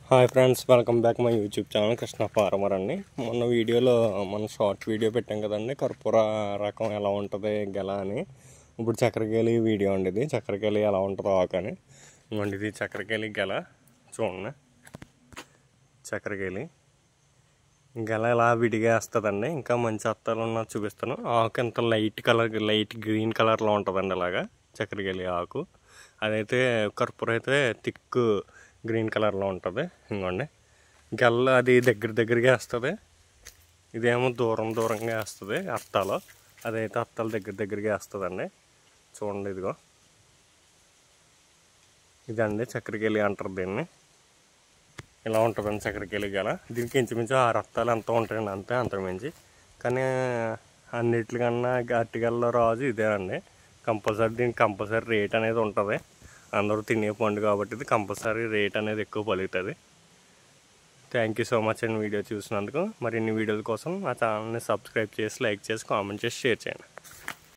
Hi friends, welcome back my YouTube channel Krishna farmer అండి. మొన్న వీడియోలో మన షార్ట్ వీడియో పెట్టాం కదండి, కర్పూర రకం ఎలా ఉంటుంది గెల అని. ఇప్పుడు చక్కెరకేళి వీడియో అండి. ఇది చక్కెరకేళి ఎలా ఉంటుందో ఆకని. ఇవ్వండి, ఇది చక్కెరకేళి గెల చూడండి. చక్కెరకేళి గెల ఎలా విడిగా వేస్తుందండి. ఇంకా మంచి అత్తాలు ఉన్నది చూపిస్తాను. ఆకు ఎంత లైట్ గ్రీన్ కలర్లో ఉంటుందండి. అలాగా చక్కెరకేళి ఆకు. అదైతే కర్పూర అయితే థిక్ గ్రీన్ కలర్లో ఉంటుంది. ఇంకోండి, గెల్ల అది దగ్గరగా వేస్తుంది. ఇదేమో దూరంగా వేస్తుంది అత్తాలో. అదైతే అత్తాలు దగ్గరగా వేస్తుందండి. చూడండి, ఇదిగో ఇదండి చక్కెరకేళి అంటారు దీన్ని. ఇలా ఉంటుందండి చక్కెరకేళి గెల. దీనికి ఇంచుమించు 6 అత్తాలు ఎంత ఉంటాయండి, అంతే అంతకుమించి. కానీ అన్నిటికన్నా అరటిగెలలో రాజు ఇదే అండి. దీనికి కంపల్సరీ రేట్ అనేది ఉంటుంది. అందరూ తినే పండు కాబట్టి ఇది కంపల్సరీ రేట్ అనేది ఎక్కువ పలుకుతుంది. థ్యాంక్ యూ సో మచ్ అండి వీడియో చూసినందుకు. మరిన్ని వీడియోల కోసం మా ఛానల్ని సబ్స్క్రైబ్ చేసి, లైక్ చేసి, కామెంట్ చేసి, షేర్ చేయండి.